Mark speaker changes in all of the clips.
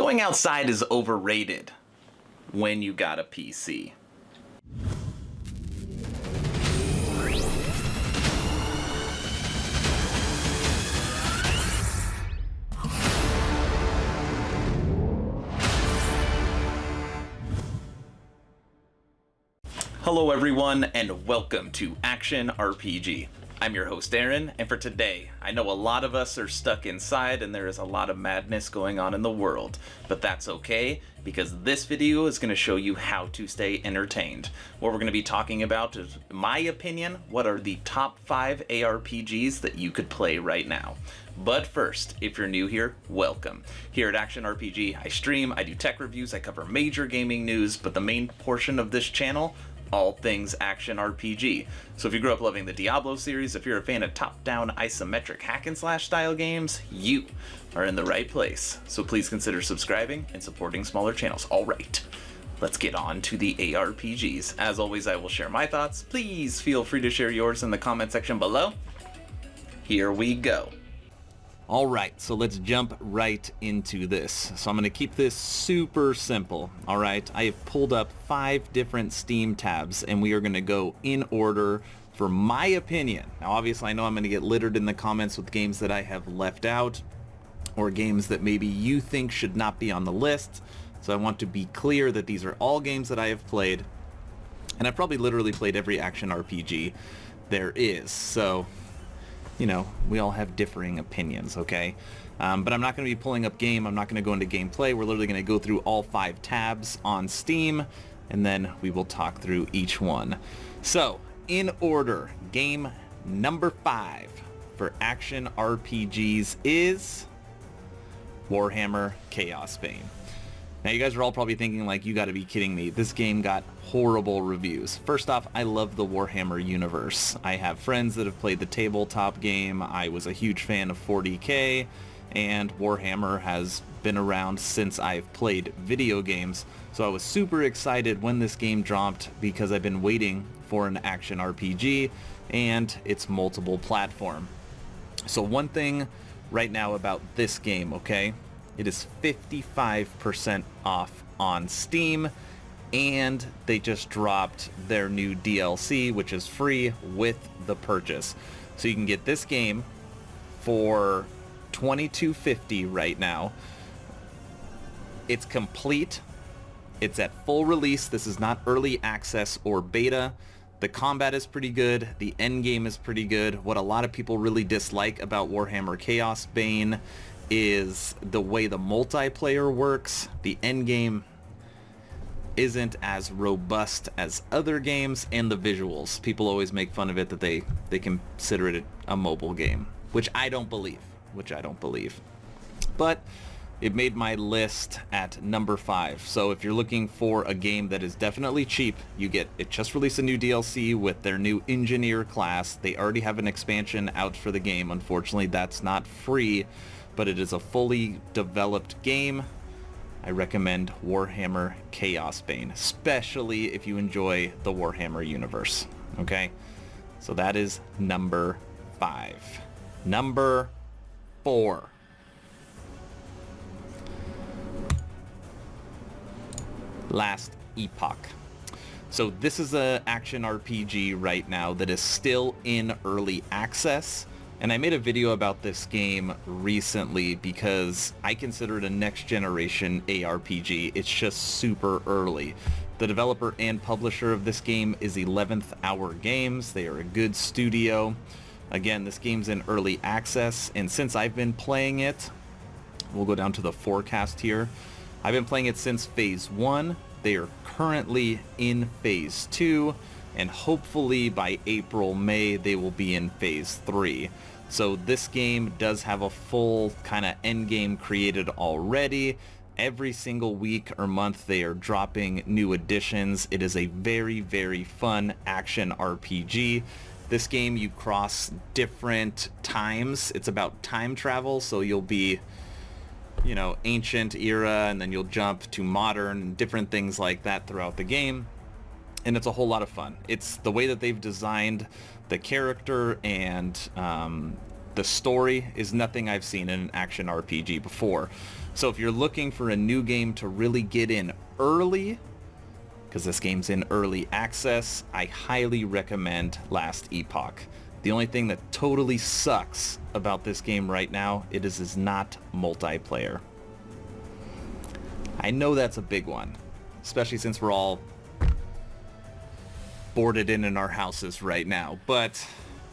Speaker 1: Going outside is overrated when you got a PC. Hello everyone, and welcome to Action RPG. I'm your host Aaron, and for today, I know a lot of us are stuck inside and there is a lot of madness going on in the world, but that's okay, because this video is going to show you how to stay entertained. What we're going to be talking about is, in my opinion, what are the top 5 ARPGs that you could play right now. But first, if you're new here, welcome. Here at Action RPG, I stream, I do tech reviews, I cover major gaming news, but the main portion of this channel, all things action RPG. So if you grew up loving the Diablo series, if you're a fan of top-down isometric hack and slash style games, you are in the right place. So please consider subscribing and supporting smaller channels. All right, let's get on to the ARPGs. As always, I will share my thoughts. Please feel free to share yours in the comment section below. Here we go. All right, so let's jump right into this. So I'm going to keep this super simple, all right? I have pulled up 5 different Steam tabs, and we are going to go in order for my opinion. Now, obviously, I know I'm going to get littered in the comments with games that I have left out, or games that maybe you think should not be on the list. So I want to be clear that these are all games that I have played, and I've probably literally played every action RPG there is. So, you know, we all have differing opinions, okay? But I'm not going to be pulling up game. I'm not going to go into gameplay. We're literally going to go through all 5 tabs on Steam, and then we will talk through each one. So, in order, game number 5 for action RPGs is Warhammer Chaos Bane. Now, you guys are all probably thinking, like, you gotta be kidding me. This game got horrible reviews. First off, I love the Warhammer universe. I have friends that have played the tabletop game. I was a huge fan of 40K, and Warhammer has been around since I've played video games. So I was super excited when this game dropped because I've been waiting for an action RPG, and it's multiple platform. So one thing right now about this game, okay? It is 55% off on Steam, and they just dropped their new DLC, which is free with the purchase. So you can get this game for $22.50 right now. It's complete. It's at full release. This is not early access or beta. The combat is pretty good. The end game is pretty good. What a lot of people really dislike about Warhammer Chaos Bane is the way the multiplayer works. The end game isn't as robust as other games, and the visuals. People always make fun of it that they consider it a mobile game, which I don't believe. But it made my list at number 5. So if you're looking for a game that is definitely cheap, it just released a new DLC with their new engineer class. They already have an expansion out for the game. Unfortunately, that's not free, but it is a fully developed game. I recommend Warhammer Chaos Bane, especially if you enjoy the Warhammer universe, okay? So that is number 5. Number 4. Last Epoch. So this is an action RPG right now that is still in early access. And I made a video about this game recently because I consider it a next generation ARPG. It's just super early. The developer and publisher of this game is 11th Hour Games. They are a good studio. Again, this game's in early access, and since I've been playing it, we'll go down to the forecast here. I've been playing it since Phase 1. They are currently in Phase 2, and hopefully by April, May, they will be in Phase 3. So this game does have a full kind of end game created already. Every single week or month they are dropping new additions. It is a very, very fun action RPG. This game, you cross different times. It's about time travel, so you'll be, you know, ancient era, and then you'll jump to modern and different things like that throughout the game. And it's a whole lot of fun. It's the way that they've designed the character and the story is nothing I've seen in an action RPG before. So if you're looking for a new game to really get in early, because this game's in early access, I highly recommend Last Epoch. The only thing that totally sucks about this game right now, it is not multiplayer. I know that's a big one, especially since we're all boarded in our houses right now. But,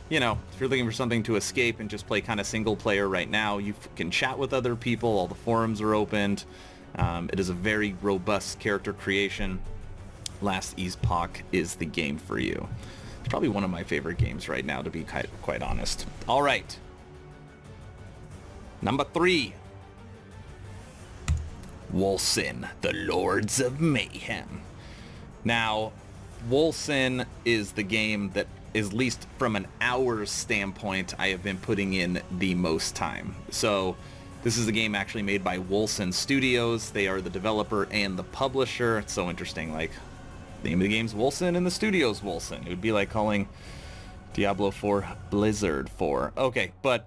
Speaker 1: you know, if you're looking for something to escape and just play kind of single player right now, you can chat with other people, all the forums are opened. It is a very robust character creation. Last Epoch is the game for you. It's probably one of my favorite games right now, to be quite honest. All right. Number 3. Wolcen, the Lords of Mayhem. Now, Wolcen is the game that, at least from an hours standpoint, I have been putting in the most time. So this is a game actually made by Wolcen Studios. They are the developer and the publisher. It's so interesting, like, the name of the game's Wolcen and the studio's Wolcen. It would be like calling Diablo 4 Blizzard 4. Okay, but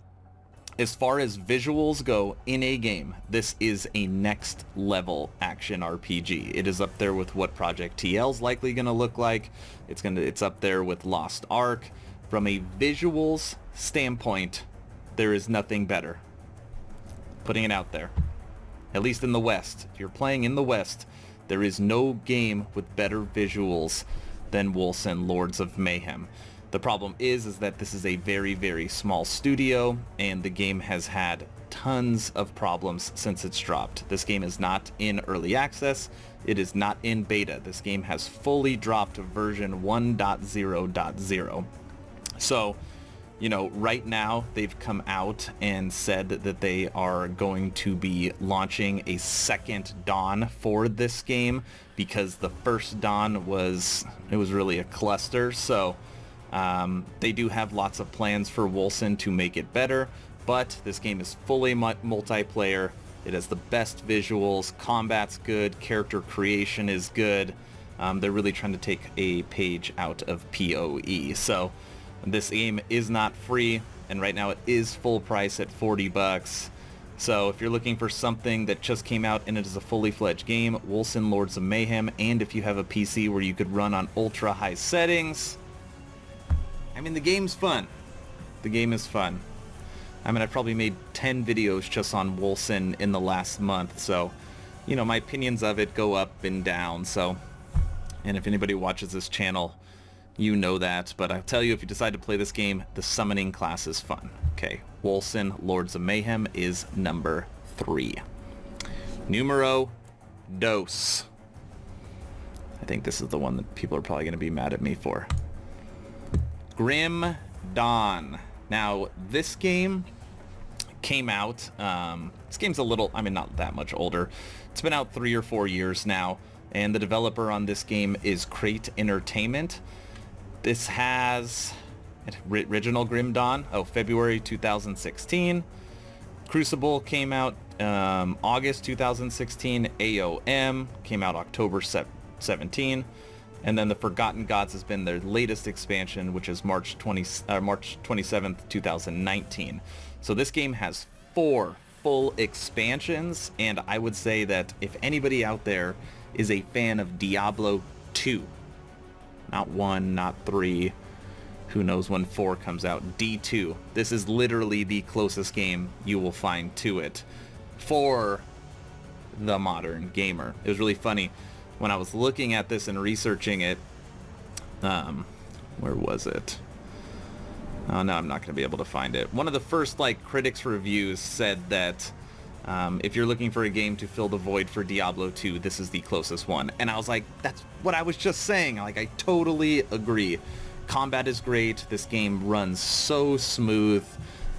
Speaker 1: as far as visuals go in a game, this is a next level action RPG. It is up there with what Project TL's likely going to look like. It's up there with Lost Ark. From a visuals standpoint, there is nothing better. Putting it out there. At least in the West. If you're playing in the West, there is no game with better visuals than Wolcen Lords of Mayhem. The problem is that this is a very, very small studio, and the game has had tons of problems since it's dropped. This game is not in early access. It is not in beta. This game has fully dropped to version 1.0.0. So, you know, right now they've come out and said that they are going to be launching a second Dawn for this game, because the first Dawn was really a cluster. So they do have lots of plans for Wolcen to make it better, but this game is fully multiplayer. It has the best visuals, combat's good, character creation is good. They're really trying to take a page out of PoE. So this game is not free, and right now it is full price at $40. So if you're looking for something that just came out and it is a fully fledged game, Wolcen Lords of Mayhem, and if you have a PC where you could run on ultra high settings, I mean, the game's fun. The game is fun. I mean, I've probably made 10 videos just on Wolcen in the last month, so, you know, my opinions of it go up and down, so, and if anybody watches this channel, you know that, but I'll tell you, if you decide to play this game, the summoning class is fun. Okay, Wolcen Lords of Mayhem is number 3. Numero dos. I think this is the one that people are probably going to be mad at me for. Grim Dawn. Now, this game came out, this game's a little, I mean, not that much older. It's been out 3 or 4 years now, and the developer on this game is Crate Entertainment. This has original Grim Dawn, February 2016. Crucible came out August 2016. AOM came out October 17. And then the Forgotten Gods has been their latest expansion, which is March 27th, 2019. So this game has 4 full expansions, and I would say that if anybody out there is a fan of Diablo 2, not 1, not 3, who knows when 4 comes out, D2, this is literally the closest game you will find to it for the modern gamer. It was really funny. When I was looking at this and researching it, where was it? Oh no, I'm not going to be able to find it. One of the first critics reviews said that if you're looking for a game to fill the void for Diablo 2, this is the closest one. And I was like, that's what I was just saying. Like, I totally agree. Combat is great. This game runs so smooth.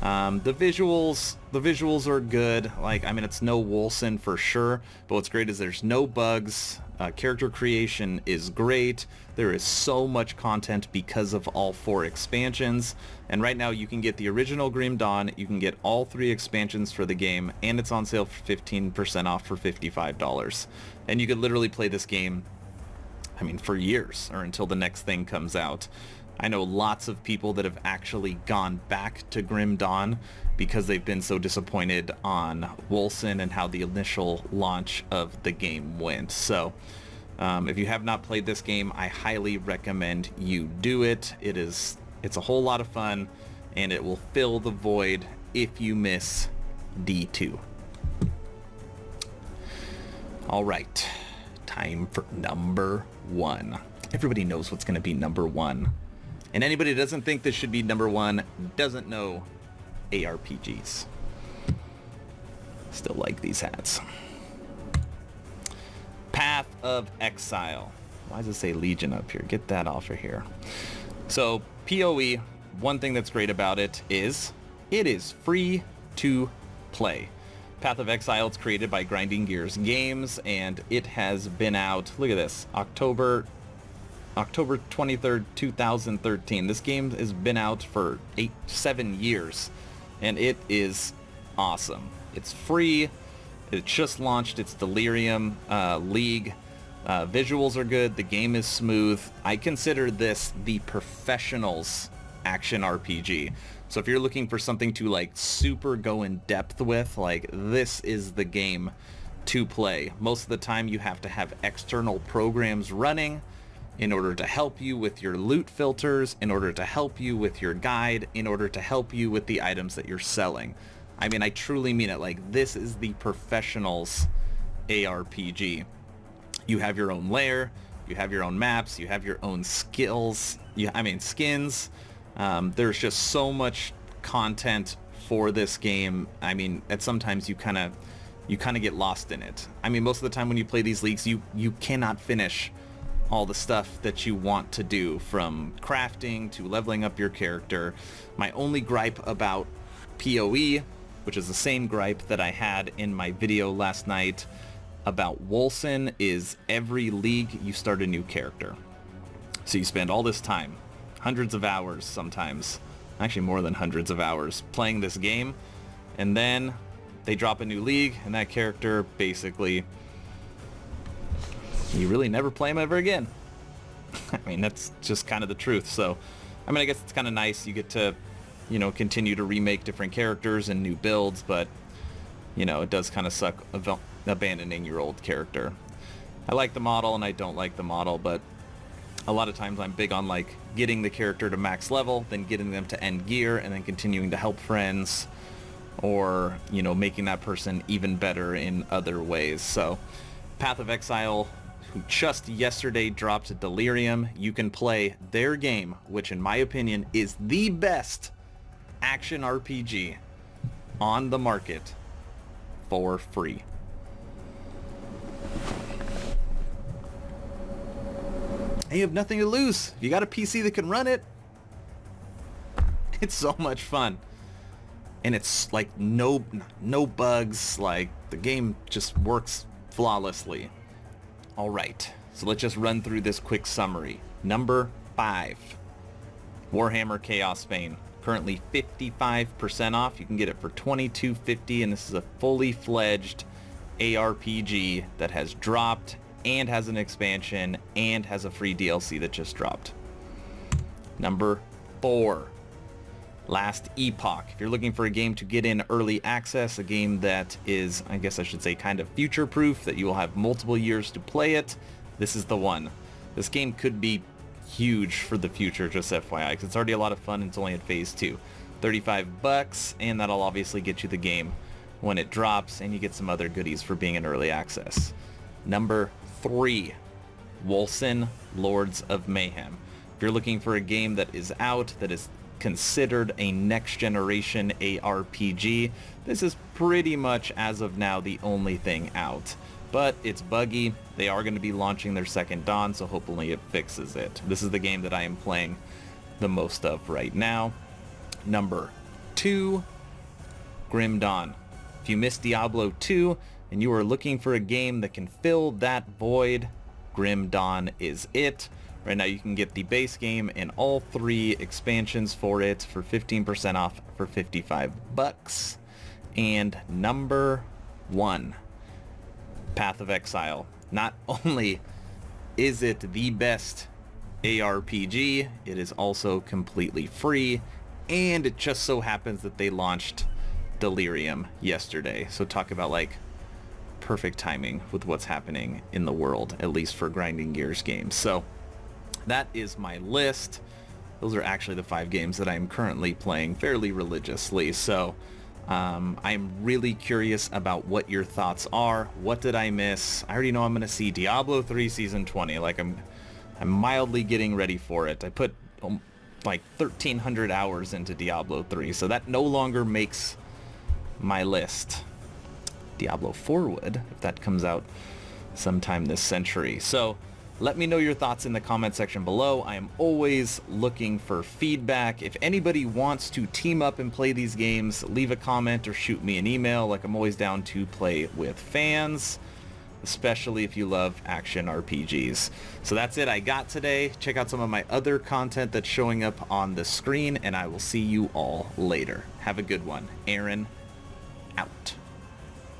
Speaker 1: The visuals are good. Like, I mean, it's no Wolcen for sure, but what's great is there's no bugs. Character creation is great. There is so much content because of all 4 expansions. And right now you can get the original Grim Dawn, you can get all 3 expansions for the game, and it's on sale for 15% off for $55. And you could literally play this game, I mean, for years, or until the next thing comes out.
Speaker 2: I know lots of people that have actually gone back to Grim Dawn because they've been so disappointed on Wolcen and how the initial launch of the game went. So if you have not played this game, I highly recommend you do it. It's a whole lot of fun, and it will fill the void if you miss D2. All right, time for number 1. Everybody knows what's going to be number 1. And anybody that doesn't think this should be number 1 doesn't know ARPGs. Still like these hats. Path of Exile. Why does it say Legion up here? Get that off of here. So, PoE, one thing that's great about it is free to play. Path of Exile is created by Grinding Gears Games, and it has been out, look at this, October 23rd, 2013. This game has been out for 7 years, and it is awesome. It's free. It just launched its Delirium League. Visuals are good. The game is smooth. I consider this the professionals action RPG. So if you're looking for something to like super go in depth with, like this is the game to play. Most of the time you have to have external programs running in order to help you with your loot filters, in order to help you with your guide, in order to help you with the items that you're selling. I mean, I truly mean it. Like, this is the professionals ARPG. You have your own lair, you have your own maps, you have your own skills, skins. There's just so much content for this game. I mean, at sometimes you kind of get lost in it. I mean, most of the time when you play these leagues, you cannot finish all the stuff that you want to do, from crafting to leveling up your character. My only gripe about PoE, which is the same gripe that I had in my video last night about Wolcen, is every league you start a new character. So you spend all this time, hundreds of hours sometimes, actually more than hundreds of hours, playing this game, and then they drop a new league, and that character basically, you really never play him ever again. I mean, that's just kind of the truth. So, I mean, I guess it's kind of nice. You get to, continue to remake different characters and new builds, but, it does kind of suck abandoning your old character. I like the model and I don't like the model, but a lot of times I'm big on, like, getting the character to max level, then getting them to end gear, and then continuing to help friends, or, making that person even better in other ways. So, Path of Exile, who just yesterday dropped Delirium, you can play their game, which in my opinion is the best action RPG on the market, for free. And you have nothing to lose. You got a PC that can run it. It's so much fun. And it's like no bugs, like the game just works flawlessly. All right, so let's just run through this quick summary. Number 5, Warhammer Chaos Bane. Currently 55% off. You can get it for $22.50, and this is a fully fledged ARPG that has dropped and has an expansion and has a free DLC that just dropped. Number 4, Last Epoch. If you're looking for a game to get in early access, a game that is, I guess I should say, kind of future-proof, that you will have multiple years to play it, this is the one. This game could be huge for the future, just FYI, because it's already a lot of fun and it's only at phase 2. $35, and that'll obviously get you the game when it drops, and you get some other goodies for being in early access. Number 3, Wolcen Lords of Mayhem. If you're looking for a game that is out, that is considered a next generation ARPG, this is pretty much as of now the only thing out. But it's buggy. They are going to be launching their second Dawn, so hopefully it fixes it. This is the game that I am playing the most of right now. Number 2, Grim Dawn. If you missed Diablo 2 and you are looking for a game that can fill that void, Grim Dawn is it. Right now you can get the base game and all 3 expansions for it for 15% off for $55. And number 1, Path of Exile. Not only is it the best ARPG. It is also completely free, and it just so happens that they launched Delirium yesterday. So talk about like perfect timing with what's happening in the world, at least for Grinding Gears games. So that is my list. Those are actually the 5 games that I'm currently playing fairly religiously. So I'm really curious about what your thoughts are. What did I miss? I already know I'm going to see Diablo 3 Season 20. Like I'm mildly getting ready for it. I put like 1,300 hours into Diablo 3, so that no longer makes my list. Diablo 4 would, if that comes out sometime this century. So let me know your thoughts in the comment section below. I am always looking for feedback. If anybody wants to team up and play these games, leave a comment or shoot me an email. Like, I'm always down to play with fans, especially if you love action RPGs. So that's it I got today. Check out some of my other content that's showing up on the screen, and I will see you all later. Have a good one. Aaron, out.